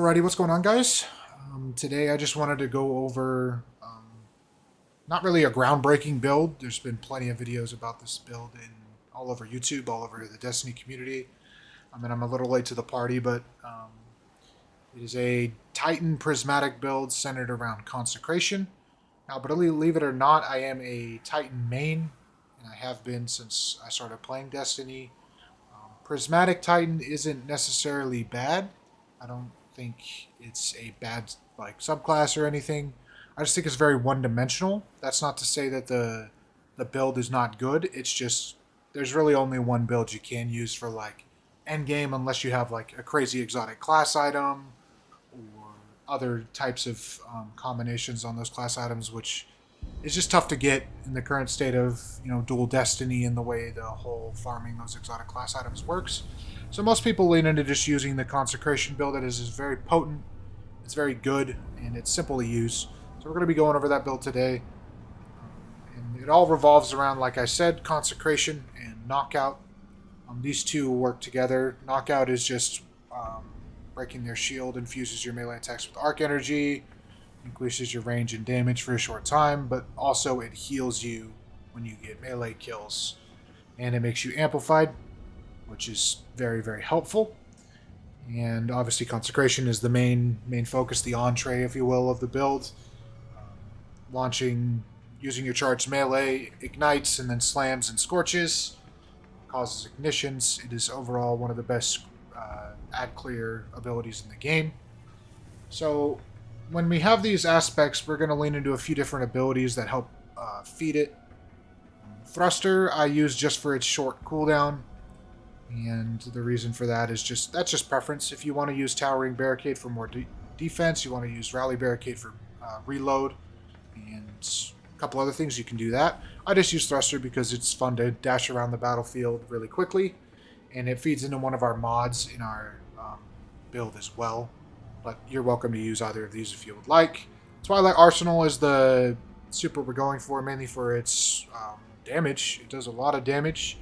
Alrighty, what's going on, guys? Today I just wanted to go over not really a groundbreaking build. There's been plenty of videos about this build in all over YouTube, all over the Destiny community. I mean, I'm a little late to the party, but it is a Titan Prismatic build centered around Consecration. Now, but believe it or not, I am a Titan main, and I have been since I started playing Destiny. Prismatic Titan isn't necessarily bad. I don't think it's a bad like subclass or anything. I just think it's very one-dimensional. That's not to say that the build is not good. It's just there's really only one build you can use for like end game unless you have like a crazy exotic class item or other types of combinations on those class items, which is just tough to get in the current state of dual destiny and the way the whole farming those exotic class items works. So most people lean into just using the consecration build. It is very potent, it's very good, and it's simple to use. So we're going to be going over that build today, and it all revolves around, like I said, consecration and knockout. These two work together. Knockout is just breaking their shield, infuses your melee attacks with arc energy, increases your range and damage for a short time, but also it heals you when you get melee kills. And it makes you amplified, which is very, very helpful. And obviously Consecration is the main focus, the entree, if you will, of the build. Launching, using your charged melee, ignites and then slams and scorches, causes ignitions. It is overall one of the best ad clear abilities in the game. So when we have these aspects, we're going to lean into a few different abilities that help feed it. Thruster I use just for its short cooldown, and the reason for that is that's just preference. If you want to use Towering Barricade for more defense, you want to use Rally Barricade for reload, and a couple other things, you can do that. I just use Thruster because it's fun to dash around the battlefield really quickly, and it feeds into one of our mods in our build as well. But you're welcome to use either of these if you would like. Twilight Arsenal is the super we're going for, mainly for its damage. It does a lot of damage,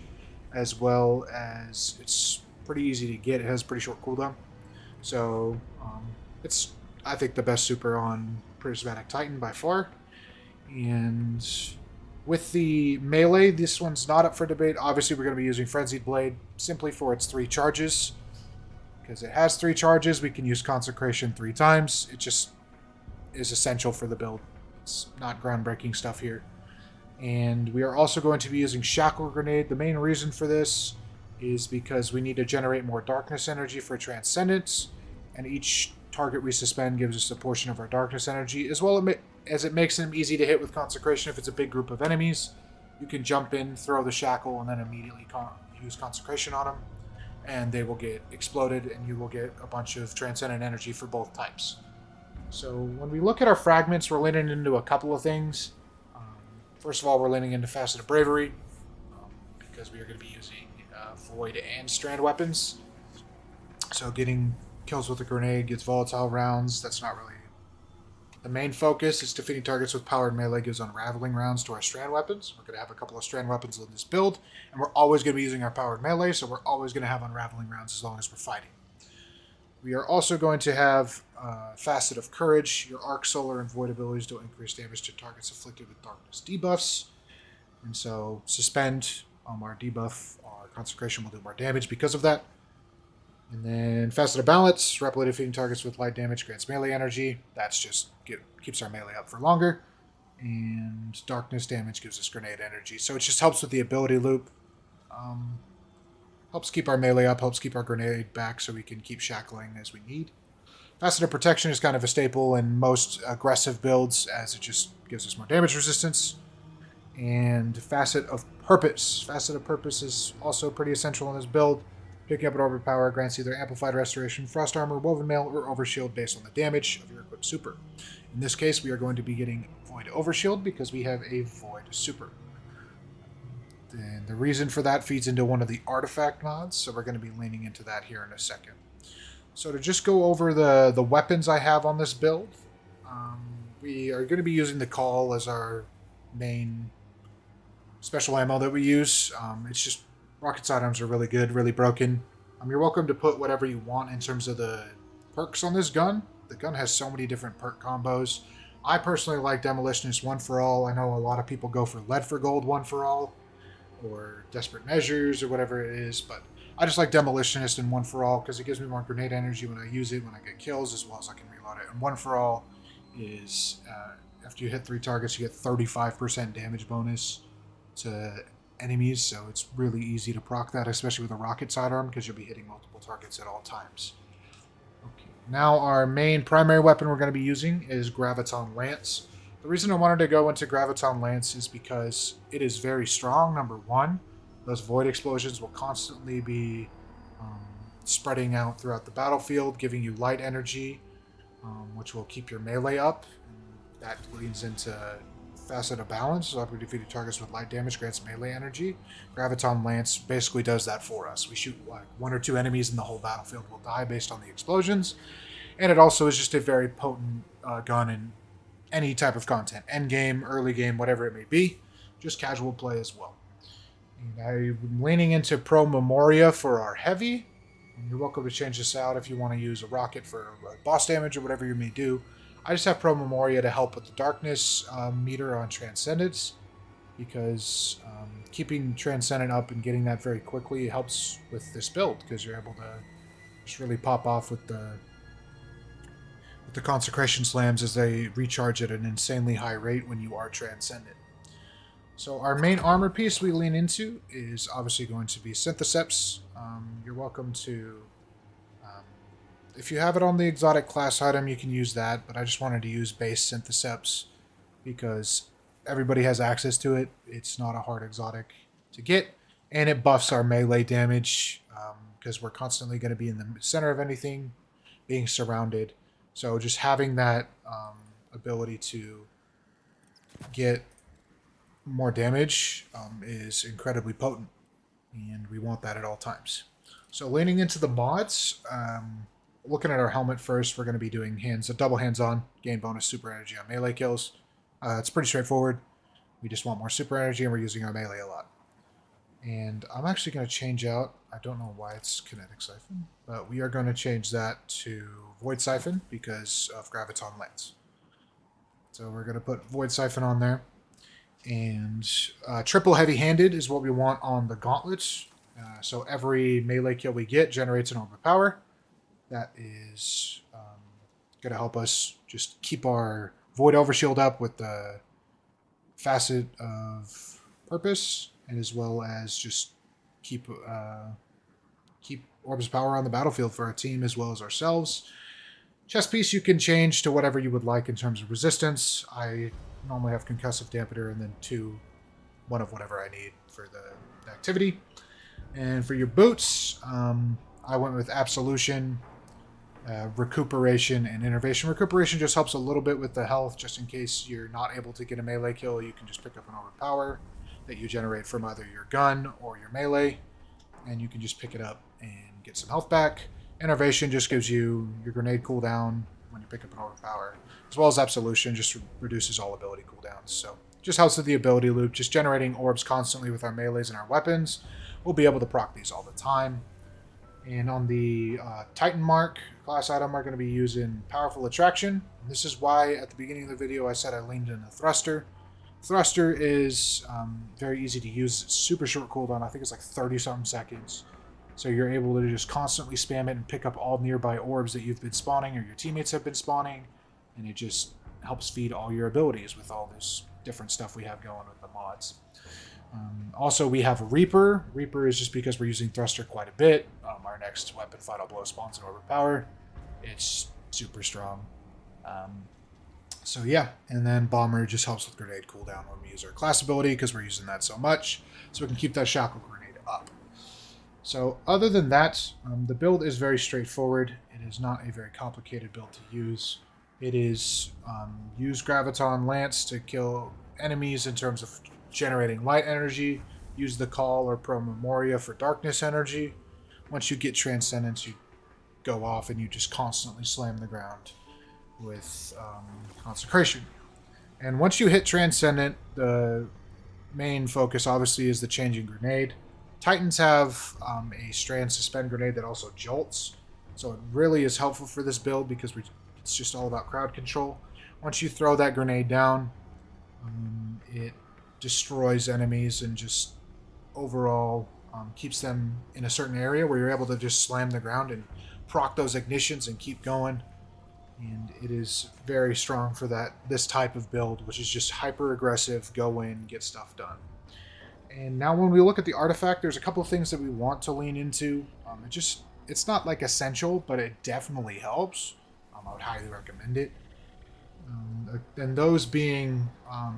as well as it's pretty easy to get. It has pretty short cooldown. So it's, I think, the best super on Prismatic Titan by far. And with the melee, this one's not up for debate. Obviously, we're going to be using Frenzied Blade simply for its 3 charges. Because it has 3 charges, we can use Consecration 3 times. It just is essential for the build. It's not groundbreaking stuff here. And we are also going to be using Shackle Grenade. The main reason for this is because we need to generate more darkness energy for Transcendence, and each target we suspend gives us a portion of our darkness energy, as well as it makes them easy to hit with Consecration. If it's a big group of enemies, you can jump in, throw the Shackle, and then immediately use Consecration on them, and they will get exploded, and you will get a bunch of Transcendent energy for both types. So when we look at our fragments, we're leaning into a couple of things. First of all, we're leaning into Facet of Bravery, because we are going to be using Void and Strand weapons. So getting kills with a grenade gets volatile rounds. That's not really the main focus. Is defeating targets with powered melee gives unraveling rounds to our Strand weapons. We're going to have a couple of Strand weapons in this build, and we're always going to be using our powered melee, so we're always going to have unraveling rounds as long as we're fighting. We are also going to have Facet of Courage. Your Arc, Solar, and Void abilities don't increase damage to targets afflicted with darkness debuffs. And so Suspend, our debuff, our Consecration will do more damage because of that. And then Facet of Balance. Rapidly defeating targets with light damage grants melee energy. That's just keeps our melee up for longer. And Darkness damage gives us grenade energy. So it just helps with the ability loop. Helps keep our melee up, helps keep our grenade back so we can keep shackling as we need. Facet of Protection is kind of a staple in most aggressive builds, as it just gives us more damage resistance. And Facet of Purpose. Facet of Purpose is also pretty essential in this build. Picking up an overpower grants either Amplified Restoration, Frost Armor, Woven Mail, or Overshield based on the damage of your equipped super. In this case, we are going to be getting Void Overshield because we have a Void super. And the reason for that feeds into one of the artifact mods, so we're going to be leaning into that here in a second. So to just go over the weapons I have on this build, we are going to be using the Call as our main special ammo that we use. It's just rocket sidearms are really good, really broken. You're welcome to put whatever you want in terms of the perks on this gun. The gun has so many different perk combos. I personally like Demolitionist One for All. I know a lot of people go for Lead for Gold One for All, or Desperate Measures, or whatever it is, but I just like Demolitionist and One for All because it gives me more grenade energy when I use it, when I get kills, as well as I can reload it. And One for All is, after you hit 3 targets, you get 35% damage bonus to enemies, so it's really easy to proc that, especially with a rocket sidearm, because you'll be hitting multiple targets at all times. Okay, now our main primary weapon we're going to be using is Graviton Lance. The reason I wanted to go into Graviton Lance is because it is very strong, number one. Those void explosions will constantly be spreading out throughout the battlefield, giving you light energy, which will keep your melee up. And that leads into Facet of Balance, so after defeated targets with light damage grants melee energy. Graviton Lance basically does that for us. We shoot like 1 or 2 enemies and the whole battlefield will die based on the explosions. And it also is just a very potent gun in any type of content. End game, early game, whatever it may be. Just casual play as well. And I'm leaning into Pro Memoria for our heavy. And you're welcome to change this out if you want to use a rocket for boss damage or whatever you may do. I just have Pro Memoria to help with the darkness meter on Transcendence, because keeping Transcendent up and getting that very quickly helps with this build, because you're able to just really pop off with the Consecration slams as they recharge at an insanely high rate when you are Transcendent. So our main armor piece we lean into is obviously going to be Syntheseps. You're welcome to... if you have it on the exotic class item, you can use that, but I just wanted to use base Syntheseps because everybody has access to it. It's not a hard exotic to get, and it buffs our melee damage because we're constantly going to be in the center of anything, being surrounded. So just having that ability to get more damage is incredibly potent, and we want that at all times. So leaning into the mods, looking at our helmet first, we're going to be doing double hands-on, gain bonus super energy on melee kills. It's pretty straightforward. We just want more super energy, and we're using our melee a lot. And I'm actually going to change out, I don't know why it's Kinetic Siphon, but we are going to change that to Void Siphon because of Graviton Lance. So we're going to put Void Siphon on there. And triple heavy-handed is what we want on the gauntlets. So every melee kill we get generates an orb of power. That is going to help us just keep our Void Overshield up with the Facet of Purpose, and as well as just keep Orbs of Power on the battlefield for our team as well as ourselves. Chest piece you can change to whatever you would like in terms of resistance. I normally have Concussive Dampener and then 1 of whatever I need for the activity. And for your boots, I went with Absolution, Recuperation, and Innervation. Recuperation just helps a little bit with the health, just in case you're not able to get a melee kill. You can just pick up an Orb of Power that you generate from either your gun or your melee, and you can just pick it up and get some health back. Innervation just gives you your grenade cooldown when you pick up an Orb of Power, as well as Absolution just reduces all ability cooldowns. So just helps with the ability loop, just generating orbs constantly with our melees and our weapons. We'll be able to proc these all the time. And on the Titan Mark class item, we're going to be using Powerful Attraction. And this is why at the beginning of the video I said I leaned into Thruster. Thruster is very easy to use. It's super short cooldown. I think it's like 30-something seconds. So you're able to just constantly spam it and pick up all nearby orbs that you've been spawning or your teammates have been spawning. And it just helps feed all your abilities with all this different stuff we have going with the mods. Also, we have Reaper. Reaper is just because we're using Thruster quite a bit. Our next weapon, Final Blow, spawns an Orb of Power. It's super strong. So yeah, and then Bomber just helps with grenade cooldown when we use our class ability because we're using that so much. So we can keep that Shackle Grenade up. So other than that, the build is very straightforward. It is not a very complicated build to use. It is use Graviton Lance to kill enemies in terms of generating light energy. Use the Call or Pro Memoria for darkness energy. Once you get Transcendence, you go off and you just constantly slam the ground with Consecration. And once you hit Transcendent, the main focus obviously is the Changing Grenade. Titans have a Strand Suspend Grenade that also jolts. So it really is helpful for this build because it's just all about crowd control. Once you throw that grenade down, it destroys enemies and just overall keeps them in a certain area where you're able to just slam the ground and proc those ignitions and keep going. And it is very strong for this type of build, which is just hyper aggressive, go in, get stuff done. And now when we look at the artifact, there's a couple of things that we want to lean into. It's not like essential, but it definitely helps. I would highly recommend it. And those being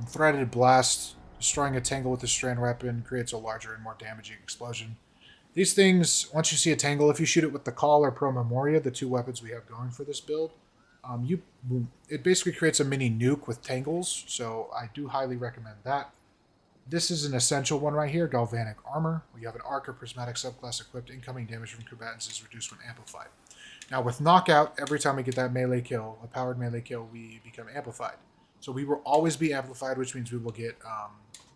Threaded Blast, destroying a tangle with a strand weapon creates a larger and more damaging explosion. These things, once you see a tangle, if you shoot it with the Call or Pro Memoria, the two weapons we have going for this build, it basically creates a mini nuke with tangles, so I do highly recommend that. This is an essential one right here, Galvanic Armor. We have an Arc or Prismatic subclass equipped. Incoming damage from combatants is reduced when amplified. Now with Knockout, every time we get that melee kill, a powered melee kill, we become amplified. So we will always be amplified, which means we will get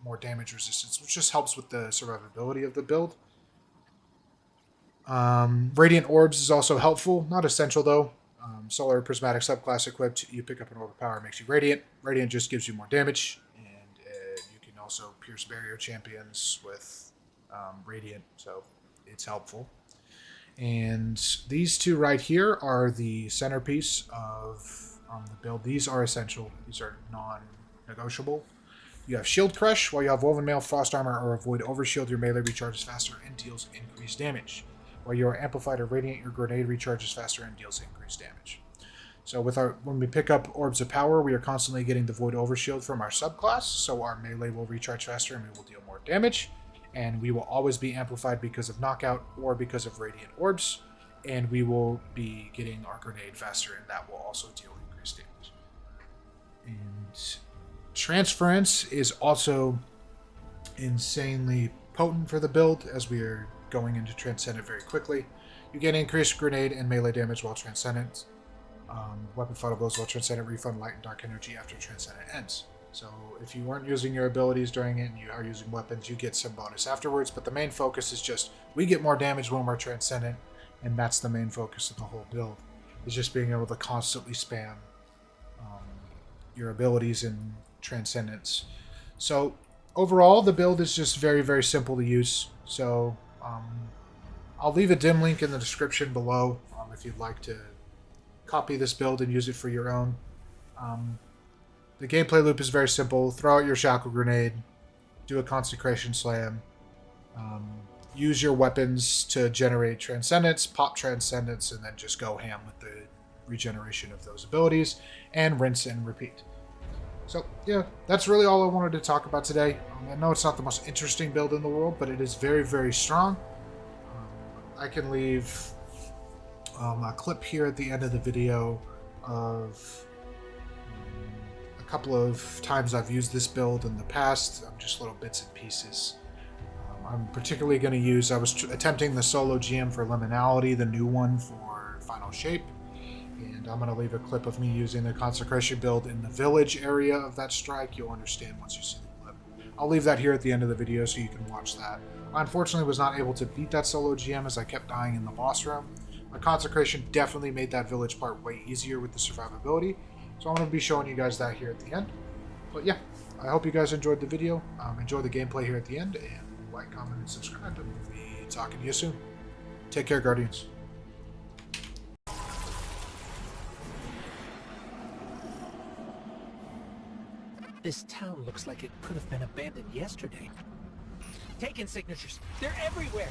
more damage resistance, which just helps with the survivability of the build. Radiant Orbs is also helpful, not essential though. Solar Prismatic subclass equipped, you pick up an orb of power, makes you Radiant. Radiant just gives you more damage, and you can also pierce barrier champions with Radiant, so it's helpful. And these two right here are the centerpiece of the build. These are essential. These are non-negotiable. You have Shield Crush. While you have Woven Mail, Frost Armor, or Avoid Overshield, your melee recharges faster and deals increased damage. While you are Amplified or Radiant, your grenade recharges faster and deals increased damage. So when we pick up Orbs of Power, we are constantly getting the Void Overshield from our subclass, so our melee will recharge faster and we will deal more damage. And we will always be amplified because of Knockout or because of Radiant Orbs, and we will be getting our grenade faster, and that will also deal increased damage. And Transference is also insanely potent for the build, as we are going into Transcendent very quickly. You get increased grenade and melee damage while Transcendent. Weapon Final Blows while Transcendent, refund light and dark energy after Transcendent ends. So if you weren't using your abilities during it and you are using weapons, you get some bonus afterwards. But the main focus is just, we get more damage when we're Transcendent, and that's the main focus of the whole build, is just being able to constantly spam your abilities in Transcendence. So overall, the build is just very, very simple to use. So I'll leave a dim link in the description below if you'd like to copy this build and use it for your own. The gameplay loop is very simple. Throw out your Shackle Grenade, do a Consecration Slam, use your weapons to generate Transcendence, pop Transcendence, and then just go ham with the regeneration of those abilities, and rinse and repeat. So, yeah, that's really all I wanted to talk about today. I know it's not the most interesting build in the world, but it is very, very strong. I can leave a clip here at the end of the video of a couple of times I've used this build in the past, just little bits and pieces. I'm particularly going to use, I was attempting the solo GM for Liminality, the new one for Final Shape, and I'm going to leave a clip of me using the Consecration build in the village area of that strike. You'll understand once you see the clip. I'll leave that here at the end of the video so you can watch that. I unfortunately was not able to beat that solo GM as I kept dying in the boss room. My Consecration definitely made that village part way easier with the survivability, so I'm going to be showing you guys that here at the end. But yeah, I hope you guys enjoyed the video. Enjoy the gameplay here at the end, and like, comment, and subscribe, and we'll be talking to you soon. Take care, Guardians. This town looks like it could have been abandoned yesterday. Taken signatures. They're everywhere.